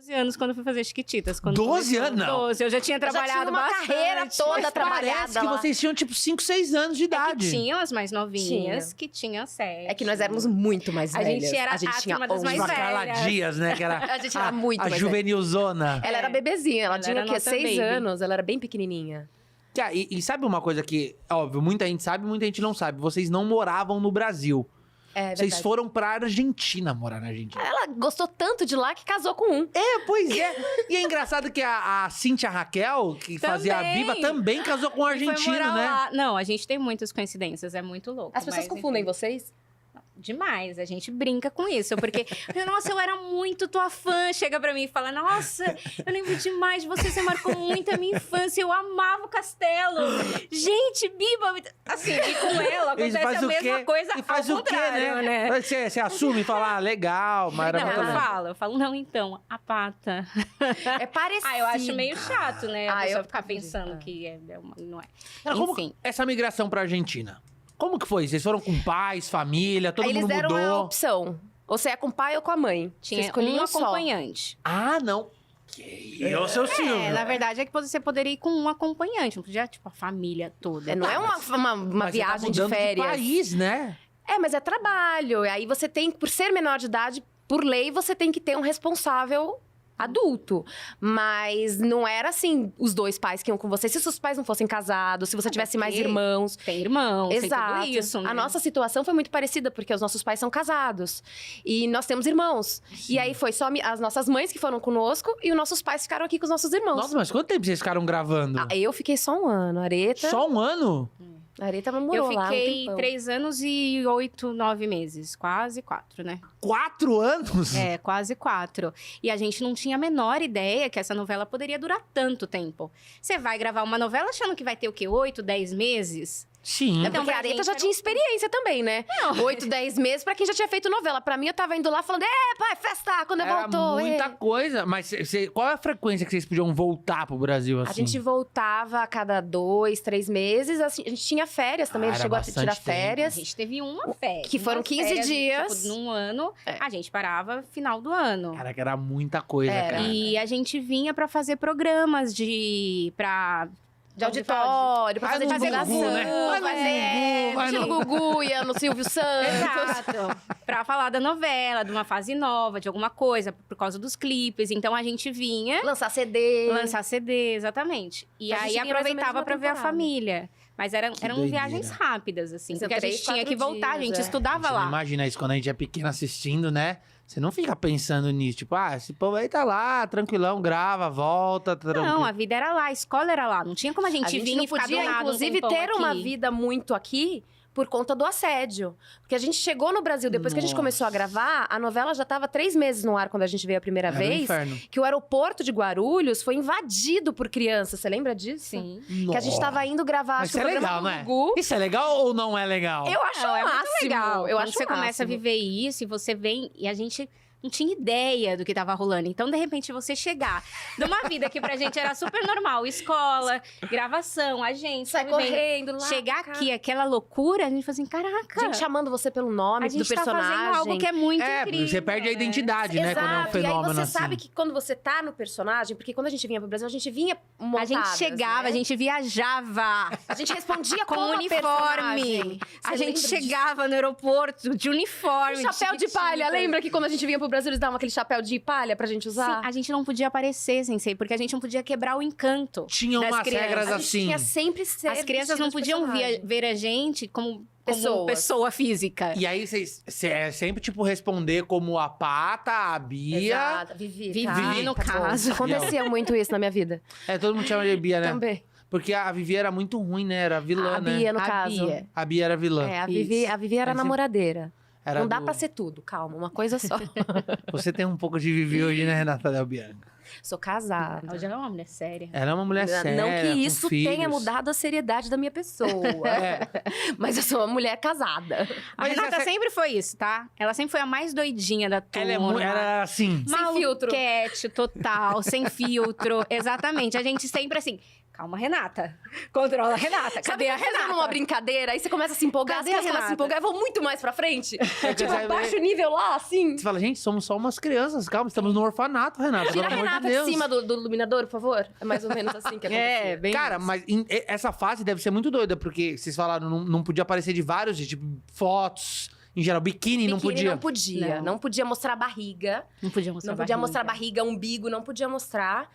12 anos quando fui fazer Chiquititas. Quando 12 anos? Não. 12, eu já tinha trabalhado uma bastante. carreira toda trabalhada Parece que lá. vocês tinham, tipo, 5, 6 anos de É que idade. tinham as mais novinhas, que tinham 7. É que nós éramos muito mais A velhas. gente era tinha uma das 11. mais Tipo a Carla velhas. Dias, né? Que era A gente era muito a mais juvenilzona. Ela era bebezinha, ela tinha era o quê? nossa 6 baby. anos, ela era bem pequenininha. E sabe uma coisa que, óbvio, muita gente sabe, muita gente não sabe. Vocês não moravam no Brasil. É, Vocês verdade. foram pra Argentina morar na Argentina. Ela gostou tanto de lá que casou com um. Pois é. E é engraçado que a Cíntia Raquel, que fazia a Biba, também casou com um E foi argentino, morar né? lá. Não, a gente tem muitas coincidências, é muito louco. As pessoas mas, confundem enfim. vocês? Demais, a gente brinca com isso, porque, nossa, eu era muito tua fã, chega pra mim e fala, nossa, eu lembro demais de você marcou muito a minha infância, eu amava o Castelo. Gente, Biba, assim, e com ela E acontece faz a o mesma quê? coisa E faz ao o quê, contrário, né? Você assume e fala, legal, mas era Não, muito eu falo, não, então, a pata. É parecido. Eu acho meio chato, né, a pessoa eu ficar entendi. pensando que não é. Cara, como Enfim. essa migração pra Argentina? Como que foi? Vocês foram com pais, família, todo Aí eles mundo deram a mudou? opção. Ou você é com o pai ou com a mãe. Tinha Você escolhia um um só. acompanhante. Ah, não. Que isso, seu Silvio. Na verdade é que você poderia ir com um acompanhante, não podia, tipo, a família toda. Não é uma Mas você tá viagem de mudando férias. país, né? Mas é trabalho. E aí você tem, por ser menor de idade, por lei, você tem que ter um responsável adulto. Mas não era assim, os dois pais que iam com você. Se seus pais não fossem casados, se você tivesse mais porque irmãos. Tem irmãos, Exato. tem tudo isso, né? A nossa situação foi muito parecida, porque os nossos pais são casados. E nós temos irmãos. E aí foi só as nossas mães que foram conosco e os nossos pais ficaram aqui com os nossos irmãos. Nossa, mas quanto tempo vocês ficaram gravando? Eu fiquei só um ano. A Areta... Só um ano? A Areta morou Eu lá um fiquei tempão. 3 anos e 8, 9 meses. Quase 4, né? 4 anos? É, quase 4. E a gente não tinha a menor ideia que essa novela poderia durar tanto tempo. Você vai gravar uma novela achando que vai ter o quê? 8, 10 meses? Sim. É Então, porque a pra Areta gente já era tinha experiência também, né? 8, 10 meses pra quem já tinha feito novela. Pra mim, eu tava indo lá falando, pai, festa, quando eu Era voltou. muita coisa. Mas qual é a frequência que vocês podiam voltar pro Brasil, assim? A gente voltava a cada 2, 3 meses. Assim, a gente tinha férias também, a gente Era chegou a bastante tirar tempo. A férias. gente teve uma férias. Que foram umas 15 férias, dias. Tipo, num ano, É. a gente parava final do ano. Cara, que era muita coisa, Era. cara. E a gente vinha pra fazer programas De auditório, pra fazer no divulgação. Gugu, né? Vai Tinha no no Gugu, ia no Silvio Santos. Exato. Pra falar da novela, de uma fase nova, de alguma coisa, por causa dos clipes. Então a gente vinha Lançar CD. lançar CD, exatamente. E A gente aí vinha mais ou aproveitava menos pra na ver a temporada. família. Mas eram doideira. viagens rápidas, assim. São Porque a 3, gente tinha 4 que voltar, a dias, gente é. estudava Você não lá. imagina isso quando a gente é pequeno assistindo, né? Você não fica pensando nisso. Tipo, esse povo aí tá lá, tranquilão, grava, volta, tranquilo. Não, a vida era lá, a escola era lá. Não tinha como a gente, A gente vir não e ficar do podia, nada um inclusive, tempão ter uma aqui. vida muito aqui por conta do assédio. Porque a gente chegou no Brasil, depois que a gente Nossa. começou a gravar, a novela já estava 3 meses no ar quando a gente veio a primeira Era um vez. inferno. Que o aeroporto de Guarulhos foi invadido por crianças. Você lembra disso? Sim. Que a gente tava indo gravar, Mas acho isso que é o programa legal, do né? Gugu. Isso é legal ou não é legal? Eu acho Não, o é muito máximo. legal. Eu Quando acho você o começa a máximo. viver isso e você vem e a gente não tinha ideia do que tava rolando. Então, de repente, você chegar numa vida que pra gente era super normal, escola, gravação, a gente Sai vivendo. correndo lá. Chegar cá. aqui, aquela loucura, a gente fala assim, caraca, Gente chamando você pelo nome a do gente tá personagem. fazendo algo que é muito incrível. Você perde a né? identidade, né? Quando é um Exato, fenômeno e aí você assim. sabe que quando você tá no personagem, porque quando a gente vinha pro Brasil, a gente vinha montadas, A gente chegava, né? a gente viajava. A gente respondia Com como a uniforme. personagem. A Você gente lembra disso? chegava no aeroporto de uniforme. Um chapéu de palha, Chiquititas. lembra que quando a gente vinha pro Brasil, eles davam aquele chapéu de palha pra gente usar? Sim, a gente não podia aparecer, Sensei, porque a gente não podia quebrar o encanto. Tinha das umas crianças. regras A gente assim. tinha sempre ser As crianças não vestido de podiam personagem. ver a gente como Pessoas. pessoa física. E aí, vocês sempre, tipo, responder como a Pata, a Bia. Exato, Vivi, tá? Vivi, no Tá bom. caso. Acontecia muito isso na minha vida. Todo mundo chama de Bia, né? Também. Porque a Vivi era muito ruim, né? Era vilã, A né? Bia, no A caso. Bia. A Bia era vilã. É, a Vivi era Aí você- namoradeira. Era Não dá do- pra ser tudo, calma, uma coisa só. Você tem um pouco de Vivi hoje, né, Renata Del Bianca? Sou casada. Hoje ela é uma mulher séria. Ela é uma mulher séria, Não que com isso tenha filhos. mudado a seriedade da minha pessoa. É. Mas eu sou uma mulher casada. A Mas Renata essa- sempre foi isso, tá? Ela sempre foi a mais doidinha da turma. Ela era assim. Sem filtro. Maluquete total, sem filtro. Exatamente. A gente sempre assim, calma, Renata. Controla a Renata. Cadê a Renata? Numa brincadeira, aí você começa a se empolgar, Cadê as a crianças começam a se Renata? empolgar, eu vou muito mais pra frente. Tipo, você baixa vê- o nível lá, assim. Você fala, gente, somos só umas crianças, calma, estamos no orfanato, Renata, Tira pelo a amor Renata de de Deus. cima do iluminador, por favor. É mais ou menos assim que acontecia. Bem Cara, isso. mas essa fase deve ser muito doida, porque vocês falaram, não podia aparecer de vários, tipo, fotos, em geral, biquíni não Biquíni podia. não podia. Não. Não podia mostrar barriga. Não podia mostrar Não podia mostrar barriga, umbigo, não podia mostrar.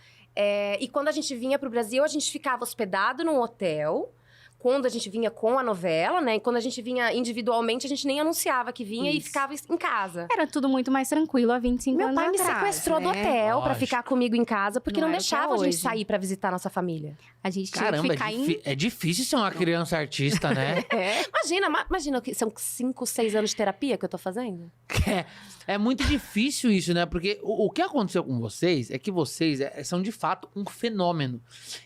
E quando a gente vinha pro Brasil, a gente ficava hospedado num hotel. Quando a gente vinha com a novela, né? E quando a gente vinha individualmente, a gente nem anunciava que vinha e Isso. ficava em casa. Era tudo muito mais tranquilo há 25 Meu anos pai me atrás, sequestrou do né? hotel pra Lógico. ficar comigo em casa, porque Não não era igual deixava a gente hoje. sair pra visitar a nossa família. A gente tinha Caramba, que ficar é difícil ser uma criança artista, né? Imagina que são 5, 6 anos de terapia que eu tô fazendo. É muito difícil isso, né? Porque o que aconteceu com vocês é que vocês são, de fato, um fenômeno.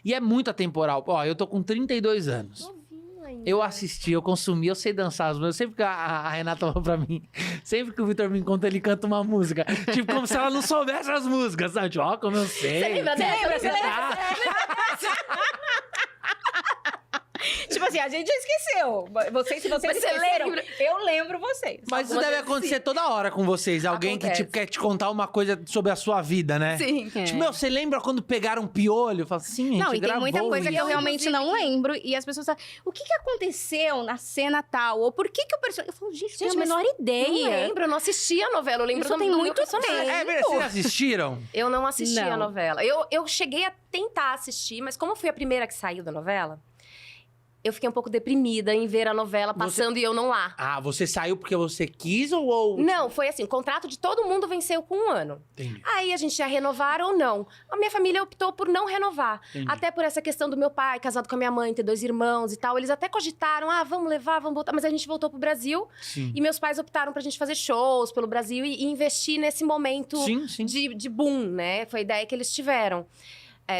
E é muito atemporal. Ó, eu tô com 32 anos. Novinho ainda. Eu assisti, eu consumi, eu sei dançar as músicas. Sempre que a Renata falou pra mim, sempre que o Vitor me encontra, ele canta uma música. Tipo, como se ela não soubesse as músicas, sabe? Tipo, ó, como eu sei. Você lembra dessa? Você lembra? Tá. Tipo assim, a gente já esqueceu. Vocês, se vocês Mas você esqueceram, lembra? eu lembro vocês. Mas isso Algumas deve vezes acontecer toda hora com vocês. Alguém que Acontece. tipo, quer te contar uma coisa sobre a sua vida, né? Sim. Tipo, meu, você lembra quando pegaram piolho? Eu falo, sim, a gente Não, e tem gravou muita coisa que eu isso. realmente não lembro. E as pessoas falam, o que aconteceu na cena tal? Ou por que o personagem... Eu falo, gente, não tenho a mas menor Não ideia. lembro, eu não assisti a novela, eu lembro Isso do tem do meu muito personagem. tempo. É verdade, vocês assistiram? Eu não assisti a Não. novela. Eu cheguei a tentar assistir, mas como eu fui a primeira que saiu da novela, eu fiquei um pouco deprimida em ver a novela passando e eu não lá. Ah, você saiu porque você quis ou... Não, foi assim, o contrato de todo mundo venceu com 1 ano. Entendi. Aí a gente ia renovar ou não. A minha família optou por não renovar. Entendi. Até por essa questão do meu pai, casado com a minha mãe, ter 2 irmãos e tal. Eles até cogitaram, vamos levar, vamos voltar. Mas a gente voltou pro Brasil Sim. e meus pais optaram pra gente fazer shows pelo Brasil e investir nesse momento Sim, sim. de boom, né? Foi a ideia que eles tiveram.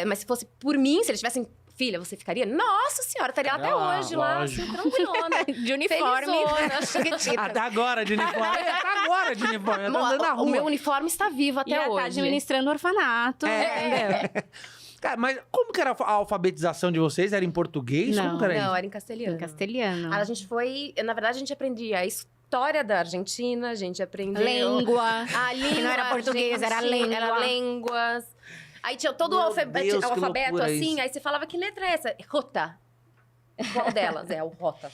Mas se fosse por mim, se eles tivessem... Filha, você ficaria? Nossa senhora, estaria até Ah, hoje lá, lógico. assim, tranquilona. De uniforme. Felizona, chiquitita. Até agora de uniforme. Até agora de uniforme. Eu tô Amor, andando na o rua. meu uniforme está vivo E até ela tá hoje. administrando o orfanato. Entendeu? Cara, mas como que era a alfabetização de vocês? Era em português? Não, como que era Não, isso? era em castelhano. Em castelhano. A gente foi... Na verdade, a gente aprendia a história da Argentina, a gente aprendeu... Língua. A língua Que não era português, era argentina, língua. Era línguas. Aí tinha todo o Meu alfabeto, Deus, que alfabeto loucura assim, isso. aí você falava, que letra é essa? Rota. Qual delas é o rota?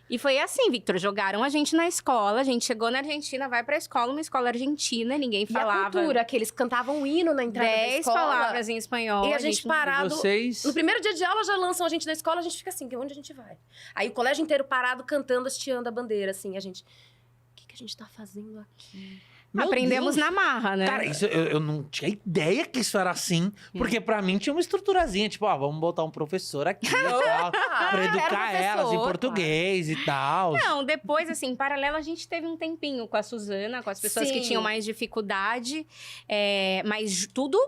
E foi assim, Victor, jogaram a gente na escola, a gente chegou na Argentina, vai pra escola, uma escola argentina, ninguém E a falava cultura, que eles cantavam um hino na entrada da 10 escola. palavras em espanhol. E a gente E parado... vocês... No primeiro dia de aula, já lançam a gente na escola, a gente fica assim, onde a gente vai? Aí o colégio inteiro parado, cantando, hasteando a bandeira, assim, a gente... O que a gente tá fazendo aqui? Meu Aprendemos Deus. na marra, né? Cara, isso, eu não tinha ideia que isso era assim. Porque pra mim tinha uma estruturazinha. Tipo, vamos botar um professor aqui e tal. Pra educar era elas em professor, português e tal. Não, depois, assim, em paralelo, a gente teve um tempinho com a Suzana, com as pessoas que Sim. tinham mais dificuldade, mas tudo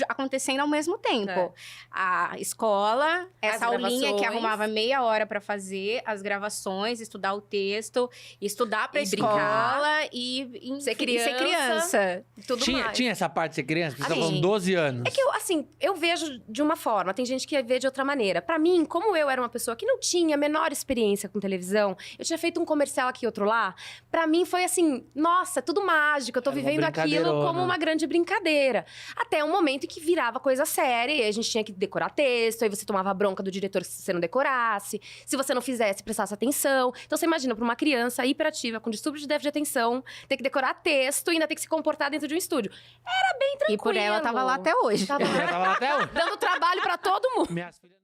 acontecendo ao mesmo tempo. É. A escola, essa As aulinha que gravações. arrumava meia hora pra fazer, as gravações, estudar o texto, estudar pra E escola e Ser enfim, ser criança. Tudo Tinha, mais. tinha essa parte de ser criança? Você tá Sim. falando 12 anos. É que eu, assim, eu vejo de uma forma, tem gente que vê de outra maneira. Pra mim, como eu era uma pessoa que não tinha a menor experiência com televisão, eu tinha feito um comercial aqui e outro lá, pra mim foi assim, nossa, tudo mágico, eu tô Era uma vivendo aquilo brincadeirona. como uma grande brincadeira. Até um momento em que virava coisa séria, e a gente tinha que decorar texto, aí você tomava a bronca do diretor se você não decorasse, se você não fizesse, prestasse atenção. Então você imagina, pra uma criança hiperativa, com distúrbio de déficit de atenção, ter que decorar texto e ainda ter que se comportar dentro de um estúdio. Era bem tranquilo. E por ela tava lá até hoje. Tava Eu tava lá até hoje. dando trabalho pra todo mundo. Minhas filhas...